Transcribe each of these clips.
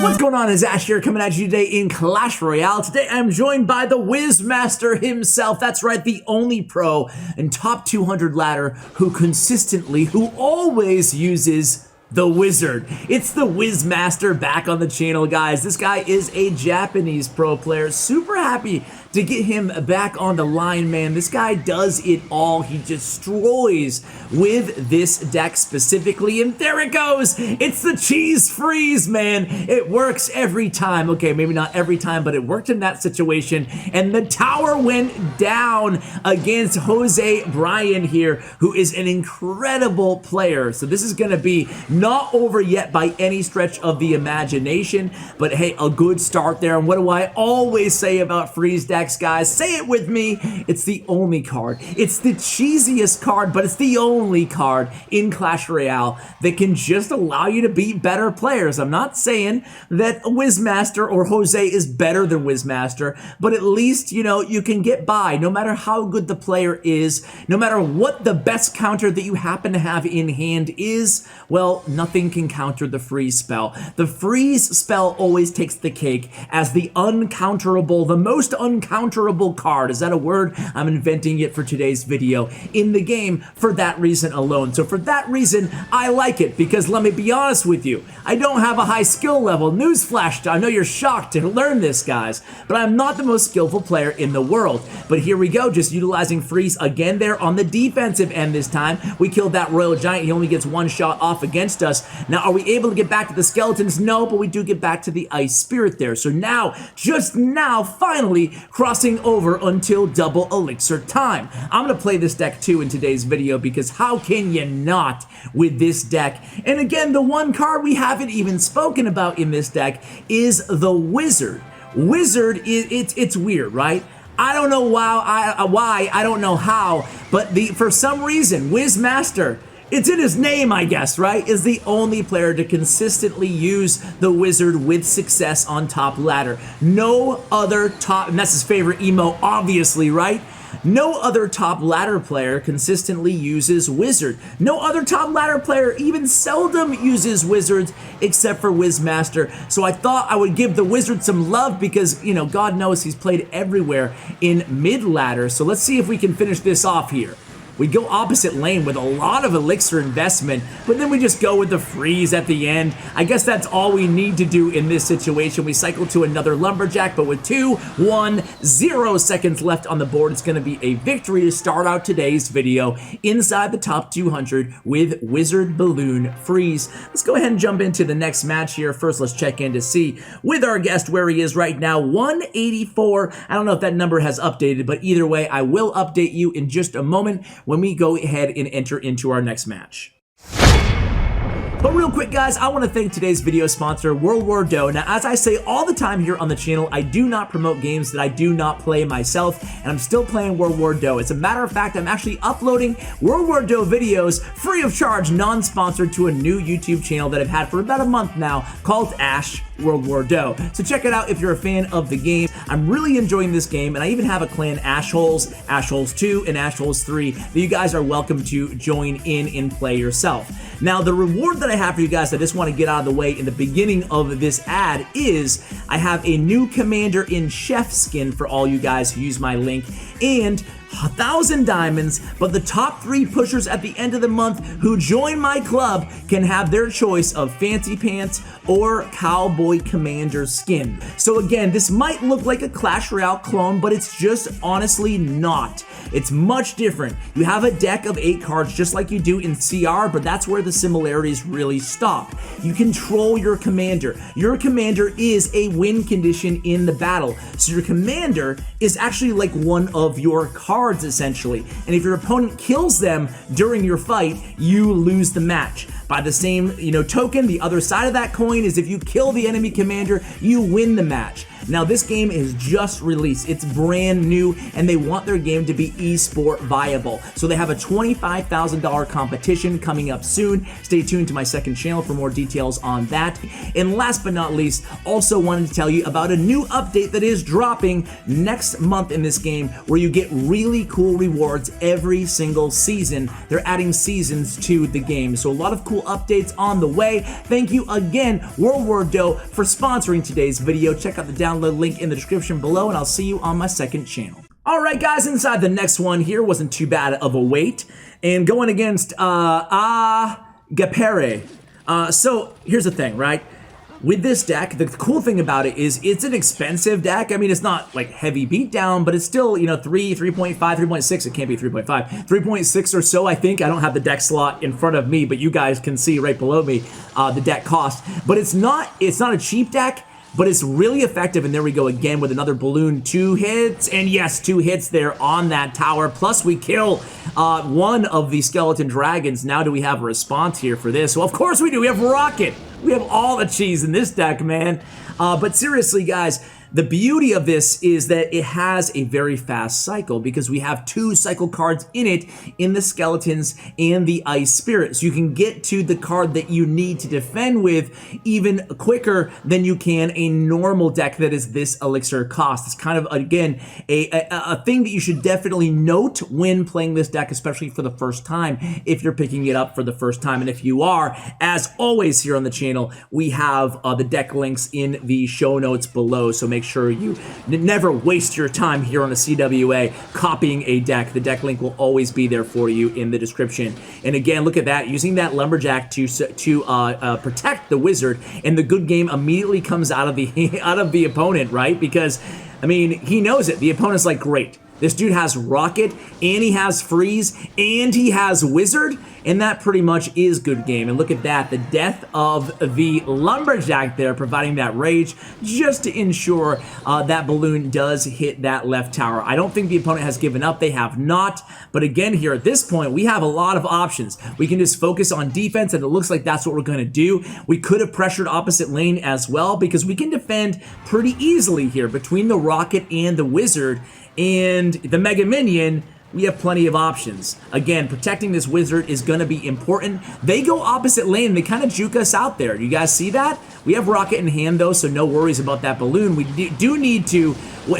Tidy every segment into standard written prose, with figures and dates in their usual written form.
What's going on? It's Ash here coming at you today in Clash Royale. Today I'm joined by the Wiz Master himself. That's right, the only pro in top 200 ladder who always uses the wizard. It's the Wiz Master back on the channel, guys. This guy is a Japanese pro player. Super happy to get him back on the line, man. This guy does it all. He destroys with this deck specifically, and there it goes. It's the cheese freeze, man. It works every time. Okay, maybe not every time, but it worked in that situation, and the tower went down against Jose Brian here, who is an incredible player. So this is gonna be not over yet by any stretch of the imagination, but hey, a good start there. And what do I always say about freeze decks, guys? Say it with me. It's the only card. It's the cheesiest card, but it's the only card in Clash Royale that can just allow you to beat better players. I'm not saying that Wiz Master or Jose is better than Wiz Master, but at least, you know, you can get by no matter how good the player is, no matter what the best counter that you happen to have in hand is. Well, nothing can counter the freeze spell. The freeze spell always takes the cake as the uncounterable, the most uncounterable card. Is that a word? I'm inventing it for today's video in the game for that reason alone. So for that reason, I like it, because let me be honest with you, I don't have a high skill level. Newsflash, I know you're shocked to learn this, guys, but I'm not the most skillful player in the world. But here we go, just utilizing freeze again there on the defensive end this time. We killed that Royal Giant. He only gets one shot off against us. Now, are we able to get back to the skeletons? No, but we do get back to the Ice Spirit there. So now, just now, finally crossing over until double elixir time. I'm going to play this deck too in today's video, because how can you not with this deck? And again, the one card we haven't even spoken about in this deck is the Wizard. Wizard, it's weird, right? I don't know why, I don't know how, but for some reason, Wiz Master, it's in his name, I guess, right? Is the only player to consistently use the wizard with success on top ladder. No other top, and that's his favorite emo, obviously, right? No other top ladder player consistently uses wizard. No other top ladder player even seldom uses wizards except for Wiz Master. So I thought I would give the wizard some love because, you know, God knows he's played everywhere in mid ladder. So let's see if we can finish this off here. We go opposite lane with a lot of elixir investment, but then we just go with the freeze at the end. I guess that's all we need to do in this situation. We cycle to another lumberjack, but with 2-1-0 seconds left on the board, it's going to be a victory to start out today's video inside the top 200 with Wizard Balloon Freeze. Let's go ahead and jump into the next match here. First, let's check in to see with our guest where he is right now, 184. I don't know if that number has updated, but either way, I will update you in just a moment when we go ahead and enter into our next match. But real quick, guys, I want to thank today's video sponsor, World War Do. Now, as I say all the time here on the channel, I do not promote games that I do not play myself, and I'm still playing World War Do. As a matter of fact, I'm actually uploading World War Do videos free of charge, non-sponsored, to a new YouTube channel that I've had for about a month now called Ash World War Do. So check it out if you're a fan of the game. I'm really enjoying this game, and I even have a clan, Ashholes, Ashholes 2, and Ashholes 3, that you guys are welcome to join in and play yourself. Now, the reward that I have for you guys, I just want to get out of the way in the beginning of this ad, is I have a new Commander in Chef skin for all you guys who use my link, and 1,000 diamonds, but the top 3 pushers at the end of the month who join my club can have their choice of Fancy Pants or Cowboy Commander skin. So again, this might look like a Clash Royale clone, but it's just honestly not. It's much different. You have a deck of 8 cards just like you do in CR, but that's where the similarities really stop. You control your commander. Your commander is a win condition in the battle. So your commander is actually like one of your cards, essentially. And if your opponent kills them during your fight, you lose the match. By the same, token, the other side of that coin is if you kill the enemy commander, you win the match. Now, this game is just released. It's brand new, and they want their game to be esport viable. So they have a $25,000 competition coming up soon. Stay tuned to my second channel for more details on that. And last but not least, also wanted to tell you about a new update that is dropping next month in this game, where you get really cool rewards every single season. They're adding seasons to the game. So a lot of cool cool updates on the way. Thank you again, Whirl for sponsoring today's video. Check out the download link in the description below, and I'll see you on my second channel. Alright guys, inside the next one here wasn't too bad of a wait, and going against Gapere. So here's the thing, right? With this deck, the cool thing about it is it's an expensive deck. I mean, it's not like heavy beatdown, but it's still, you know, 3.5, 3.6. It can't be 3.5. 3.6 or so, I think. I don't have the deck slot in front of me, but you guys can see right below me the deck cost. But it's not a cheap deck, but it's really effective. And there we go again with another balloon. 2 hits, and yes, 2 hits there on that tower. Plus we kill one of the skeleton dragons. Now do we have a response here for this? Well, of course we do. We have Rocket. We have all the cheese in this deck, man. But seriously, guys, the beauty of this is that it has a very fast cycle because we have 2 cycle cards in it, in the skeletons and the ice spirit. So you can get to the card that you need to defend with even quicker than you can a normal deck that is this elixir cost. It's kind of, again, a thing that you should definitely note when playing this deck, especially for the first time, if you're picking it up for the first time. And if you are, as always here on the channel, we have the deck links in the show notes below. So make sure you never waste your time here on the CWA copying a deck. The deck link will always be there for you in the description. And again, look at that, using that lumberjack to protect the wizard, and the good game immediately comes out of the opponent, right? Because I mean, he knows it. The opponent's like, great. This dude has Rocket, and he has Freeze, and he has Wizard, and that pretty much is good game. And look at that, the death of the Lumberjack there, providing that rage just to ensure that balloon does hit that left tower. I don't think the opponent has given up. They have not. But again, here at this point, we have a lot of options. We can just focus on defense, and it looks like that's what we're going to do. We could have pressured opposite lane as well, because we can defend pretty easily here between the Rocket and the Wizard. And the Mega Minion, we have plenty of options. Again, protecting this wizard is going to be important. They go opposite lane. They kind of juke us out there. You guys see that? We have Rocket in hand, though, so no worries about that balloon. We do need to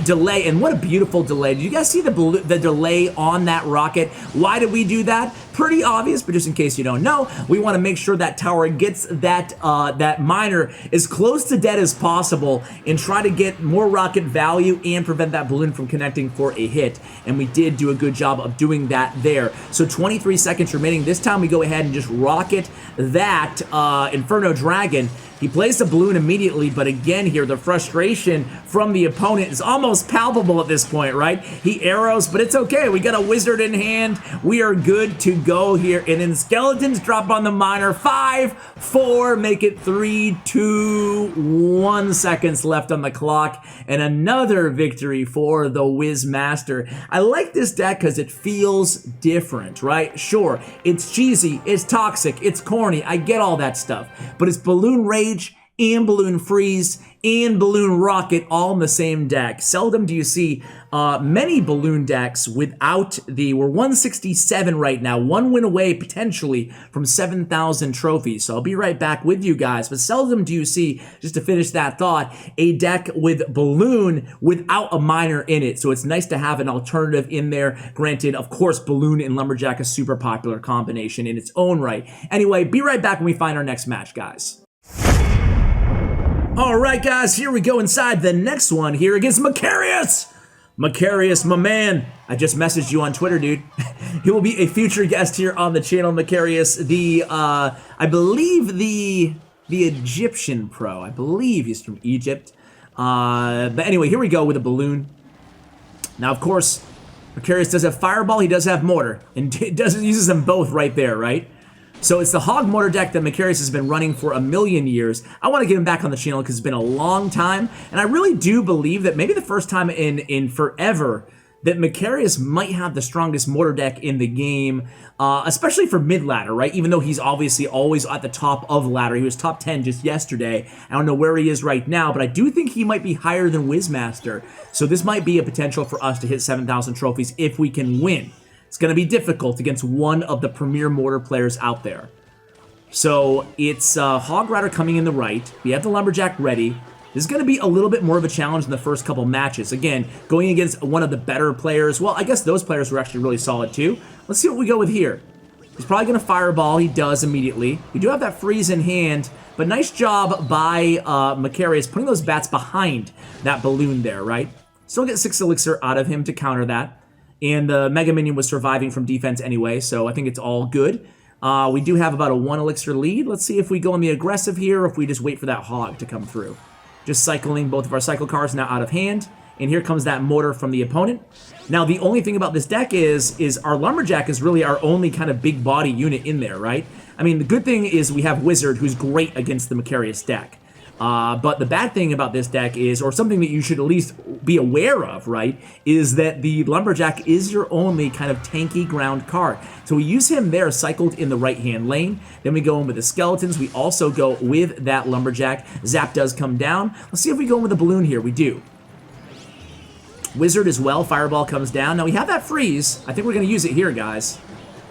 delay, and what a beautiful delay. Did you guys see the delay on that Rocket? Why did we do that? Pretty obvious, but just in case you don't know, we want to make sure that tower gets that miner as close to dead as possible and try to get more Rocket value and prevent that balloon from connecting for a hit. And we did do a good job of doing that there. So 23 seconds remaining. This time we go ahead and just Rocket that Inferno Dragon. He plays the balloon immediately, but again here, the frustration from the opponent is almost palpable at this point, right? He arrows, but it's okay. We got a wizard in hand. We are good to go here. And then skeletons drop on the miner. 5, 4, make it 3, 2, 1 seconds left on the clock. And another victory for the Wiz Master. I like this deck because it feels different, right? Sure, it's cheesy, it's toxic, it's corny. I get all that stuff. But it's Balloon Rage and Balloon Freeze and Balloon Rocket all in the same deck. Seldom do you see many balloon decks without we're 167 right now, 1 win away potentially from 7,000 trophies. So I'll be right back with you guys, but seldom do you see, just to finish that thought, a deck with balloon without a miner in it. So it's nice to have an alternative in there. Granted, of course, balloon and lumberjack is a super popular combination in its own right. Anyway, be right back when we find our next match, guys. Alright guys, here we go inside the next one here against Macarius! Macarius, my man. I just messaged you on Twitter, dude. He will be a future guest here on the channel, Macarius. I believe the Egyptian pro. I believe he's from Egypt. But anyway, here we go with a balloon. Now, of course, Macarius does have Fireball, he does have Mortar. And uses them both right there, right? So it's the Hog Mortar deck that Macarius has been running for a million years. I want to get him back on the channel because it's been a long time. And I really do believe that maybe the first time in forever that Macarius might have the strongest Mortar deck in the game, especially for mid-ladder, right? Even though he's obviously always at the top of the ladder. He was top 10 just yesterday. I don't know where he is right now, but I do think he might be higher than Wiz Master. So this might be a potential for us to hit 7,000 trophies if we can win. It's going to be difficult against one of the premier Mortar players out there. So it's Hog Rider coming in the right. We have the Lumberjack ready. This is going to be a little bit more of a challenge in the first couple matches. Again, going against one of the better players. Well, I guess those players were actually really solid too. Let's see what we go with here. He's probably going to fireball. He does immediately. We do have that freeze in hand, but nice job by Macarius putting those bats behind that balloon there, right? Still get 6 elixir out of him to counter that. And the Mega Minion was surviving from defense anyway, so I think it's all good. We do have about a 1 elixir lead. Let's see if we go on the aggressive here or if we just wait for that hog to come through. Just cycling both of our cycle cards now out of hand. And here comes that mortar from the opponent. Now, the only thing about this deck is our Lumberjack is really our only kind of big body unit in there, right? I mean, the good thing is we have Wizard, who's great against the Macarius deck. But the bad thing about this deck is, or something that you should at least be aware of, right, is that the Lumberjack is your only kind of tanky ground card. So we use him there cycled in the right-hand lane. Then we go in with the Skeletons. We also go with that Lumberjack. Zap does come down. Let's see if we go in with a balloon here. We do. Wizard as well. Fireball comes down. Now we have that freeze. I think we're going to use it here, guys.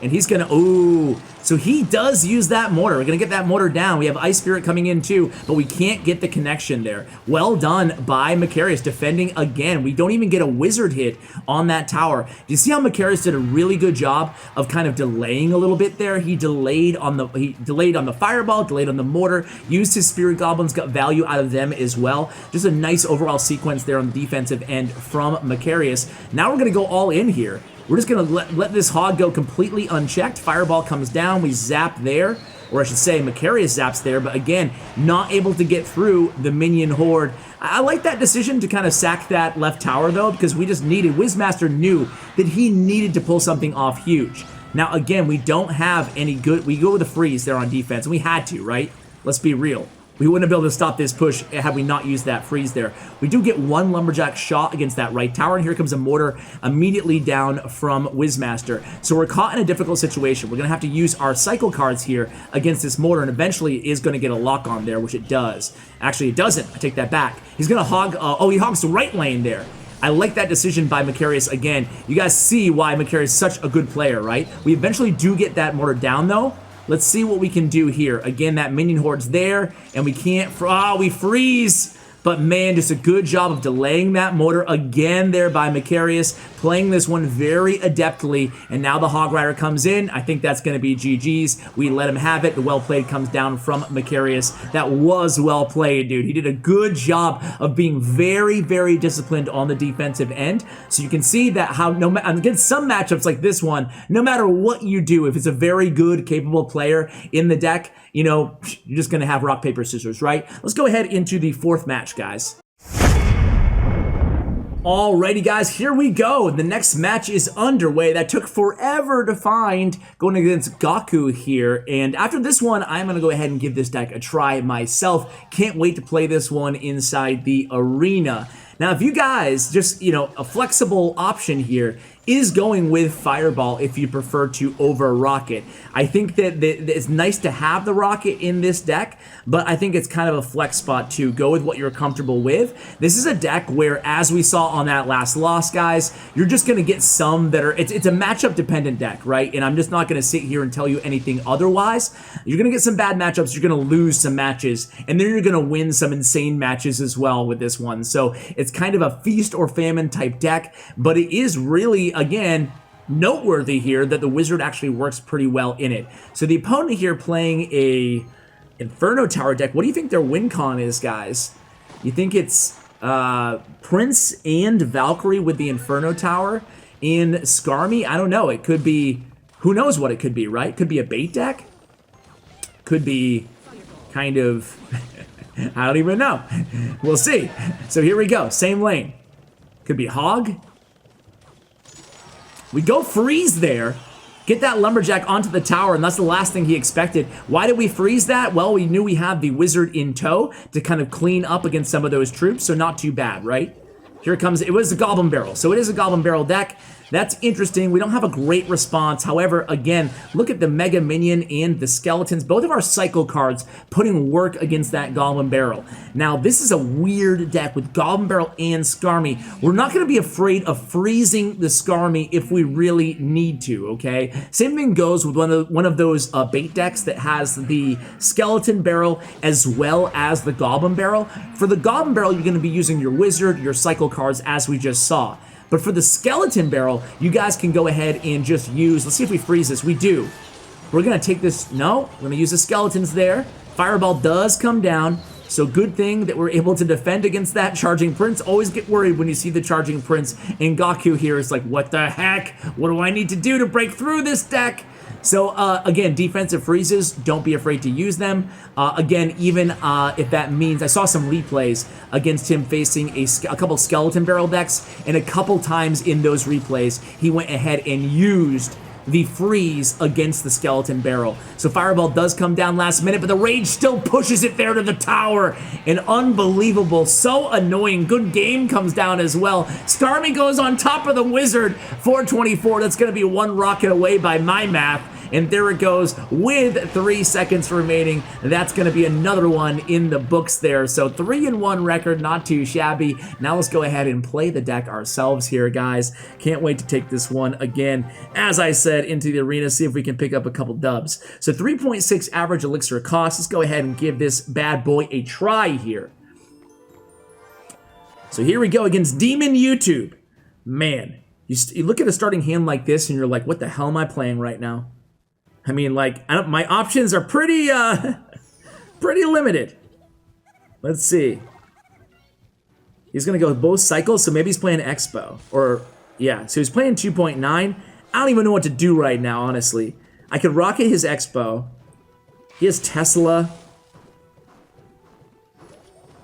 And he's going to, ooh. So he does use that mortar. We're going to get that mortar down. We have Ice Spirit coming in too, but we can't get the connection there. Well done by Macarius defending again. We don't even get a Wizard hit on that tower. Do you see how Macarius did a really good job of kind of delaying a little bit there? He delayed on the fireball, delayed on the mortar, used his Spirit Goblins, got value out of them as well. Just a nice overall sequence there on the defensive end from Macarius. Now we're going to go all in here. We're just going to let this hog go completely unchecked. Fireball comes down. We zap there. Or I should say Macarius zaps there. But again, not able to get through the minion horde. I like that decision to kind of sack that left tower, though, because we just needed... Wiz Master knew that he needed to pull something off huge. Now, again, we don't have any good... We go with a freeze there on defense. And we had to, right? Let's be real. We wouldn't have been able to stop this push had we not used that freeze there. We do get 1 Lumberjack shot against that right tower, and here comes a mortar immediately down from Wiz Master. So we're caught in a difficult situation. We're going to have to use our cycle cards here against this mortar, and eventually it is going to get a lock on there, which it does. Actually, it doesn't. I take that back. He's going to hog... oh, he hogs the right lane there. I like that decision by Macarius again. You guys see why Macarius is such a good player, right? We eventually do get that mortar down, though. Let's see what we can do here. Again, that minion horde's there, and we can't... we freeze! But man, just a good job of delaying that mortar again there by Macarius, playing this one very adeptly, and now the Hog Rider comes in. I think that's going to be GG's. We let him have it. The well played comes down from Macarius. That was well played, dude. He did a good job of being very, very disciplined on the defensive end. So you can see that how, against some matchups like this one, no matter what you do, if it's a very good, capable player in the deck, you know, you're just going to have rock, paper, scissors, right? Let's go ahead into the 4th match, guys. Alrighty, guys, here we go. The next match is underway. That took forever to find, going against Gaku here. And after this one, I'm going to go ahead and give this deck a try myself. Can't wait to play this one inside the arena. Now, if you guys just, you know, a flexible option here is going with Fireball if you prefer to over Rocket. I think that it's nice to have the Rocket in this deck, but I think it's kind of a flex spot to go with what you're comfortable with. This is a deck where, as we saw on that last loss, guys, you're just going to get some that are, it's a matchup dependent deck, right? And I'm just not going to sit here and tell you anything otherwise. You're going to get some bad matchups, you're going to lose some matches, and then you're going to win some insane matches as well with this one. So it's kind of a feast or famine type deck, but it is really, again, noteworthy here that the Wizard actually works pretty well in it. So the opponent here playing a Inferno Tower deck. What do you think their win con is, guys? You think it's Prince and Valkyrie with the Inferno Tower in Skarmy? I don't know. It could be, who knows what it could be, right? Could be a bait deck. Could be kind of, I don't even know. We'll see. So here we go. Same lane. Could be Hog. We go freeze there, get that Lumberjack onto the tower, and that's the last thing he expected. Why did we freeze that? Well, we knew we had the Wizard in tow to kind of clean up against some of those troops, so not too bad, right? Here it comes. It was a Goblin Barrel, so it is a Goblin Barrel deck. That's interesting. We don't have a great response. However, again, look at the Mega Minion and the Skeletons. Both of our cycle cards putting work against that Goblin Barrel. Now, this is a weird deck with Goblin Barrel and Skarmy. We're not going to be afraid of freezing the Skarmy if we really need to, okay? Same thing goes with one of those bait decks that has the Skeleton Barrel as well as the Goblin Barrel. For the Goblin Barrel, you're going to be using your Wizard, your cycle cards, as we just saw. But for the Skeleton Barrel, you guys can go ahead and just use, let's see if we freeze this. We do. We're gonna take this, no, we're gonna use the skeletons there. Fireball does come down, so good thing that we're able to defend against that charging prince. Always get worried when you see the charging prince, and Gaku here is like, what the heck? What do I need to do to break through this deck? So again, defensive freezes, don't be afraid to use them. Again, even if that means, I saw some replays against him facing a couple skeleton barrel decks, and a couple times in those replays, he went ahead and used the freeze against the skeleton barrel. So Fireball does come down last minute, but the Rage still pushes it there to the tower. An unbelievable, so annoying, good game comes down as well. Starmie goes on top of the Wizard, 424. That's gonna be one rocket away by my math. And there it goes with 3 seconds remaining. That's gonna be another one in the books there. So 3-1 record, not too shabby. Now let's go ahead and play the deck ourselves here, guys. Can't wait to take this one again, as I said, into the arena, see if we can pick up a couple dubs. So 3.6 average elixir cost. Let's go ahead and give this bad boy a try here. So here we go against Demon YouTube. Man, you look at a starting hand like this and you're like, what the hell am I playing right now? I mean, like, my options are pretty, pretty limited. Let's see. He's gonna go with both cycles, so maybe he's playing Expo. Or, yeah, so he's playing 2.9. I don't even know what to do right now, honestly. I could rocket his Expo. He has Tesla.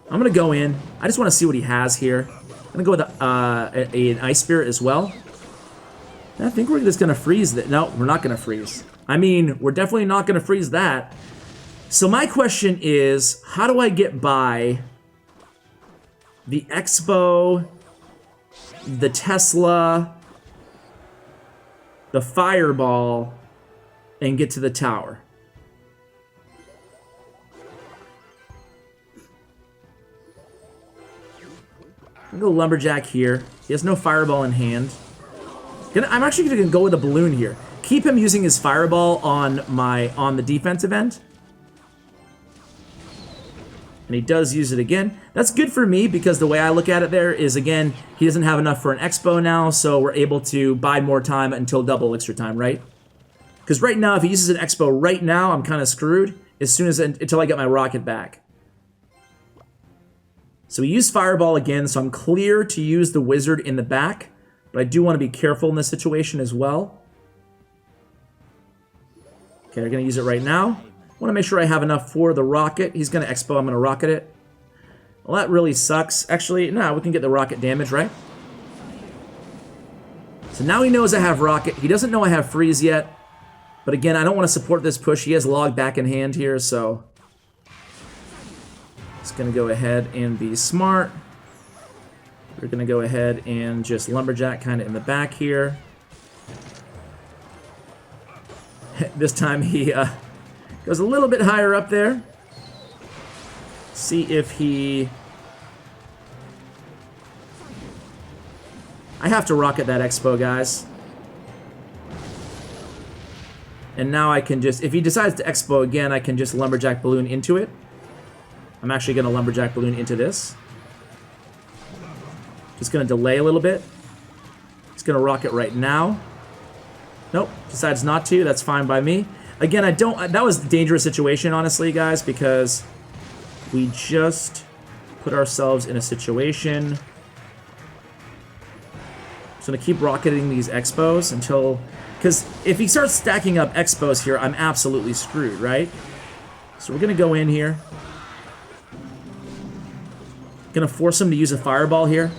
I'm gonna go in. I just wanna see what he has here. I'm gonna go with an Ice Spirit as well. I think we're just gonna freeze that. No, we're not gonna freeze. I mean, we're definitely not gonna freeze that. So my question is, how do I get by the Expo, the Tesla, the Fireball, and get to the tower? I'm gonna go Lumberjack here. He has no Fireball in hand. I'm actually gonna go with a Balloon here. Keep him using his Fireball on the defensive end. And he does use it again. That's good for me because the way I look at it there is, again, he doesn't have enough for an Expo now, so we're able to buy more time until double elixir time, right? Because right now, if he uses an Expo right now, I'm kind of screwed until I get my rocket back. So we use Fireball again, so I'm clear to use the Wizard in the back, but I do want to be careful in this situation as well. Okay, we're going to use it right now. I want to make sure I have enough for the rocket. He's going to Expo, I'm going to rocket it. Well, that really sucks. Actually, no, we can get the rocket damage, right? So now he knows I have rocket. He doesn't know I have freeze yet. But again, I don't want to support this push. He has log back in hand here, so it's going to go ahead and be smart. We're going to go ahead and just Lumberjack kind of in the back here. This time he goes a little bit higher up there. See if he... I have to rocket that Expo, guys. And now I can just... If he decides to Expo again, I can just Lumberjack Balloon into it. I'm actually going to Lumberjack Balloon into this. Just going to delay a little bit. It's going to rocket right now. Nope, decides not to. That's fine by me. Again, I don't... That was a dangerous situation, honestly, guys, because we just put ourselves in a situation. I'm just going to keep rocketing these Expos until... Because if he starts stacking up Expos here, I'm absolutely screwed, right? So we're going to go in here. Going to force him to use a Fireball here.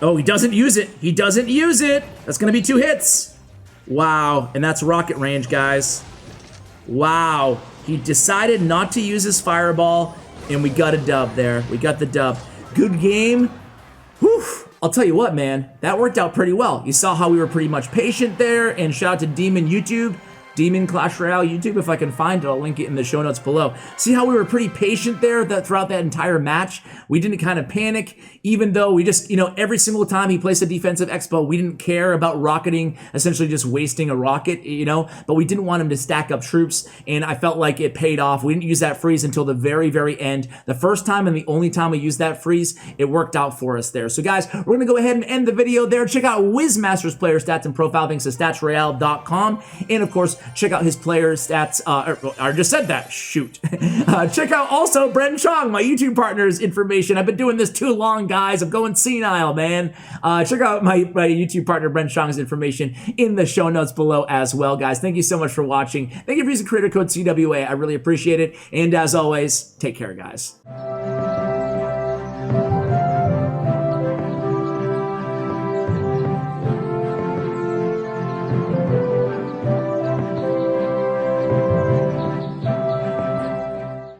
Oh, he doesn't use it. He doesn't use it. That's going to be 2 hits. Wow. And that's rocket range, guys. Wow. He decided not to use his Fireball, and we got a dub there. We got the dub. Good game. Whew. I'll tell you what, man. That worked out pretty well. You saw how we were pretty much patient there, and shout out to Demon YouTube. Demon Clash Royale YouTube. If I can find it, I'll link it in the show notes below. See how we were pretty patient there throughout that entire match? We didn't kind of panic, even though we just, every single time he placed a defensive expo, we didn't care about rocketing, essentially just wasting a rocket, but we didn't want him to stack up troops, and I felt like it paid off. We didn't use that freeze until the very, very end. The first time and the only time we used that freeze, it worked out for us there. So guys, we're going to go ahead and end the video there. Check out Wiz Master's player stats and profile, thanks to statsroyale.com, and of course, check out his player stats, I just said that, shoot. Check out also Bren Chong, my YouTube partner's information. I've been doing this too long, guys. I'm going senile, man. Check out my YouTube partner Bren Chong's information in the show notes below as well, guys. Thank you so much for watching. Thank you for using creator code CWA. I really appreciate it. And as always, take care, guys.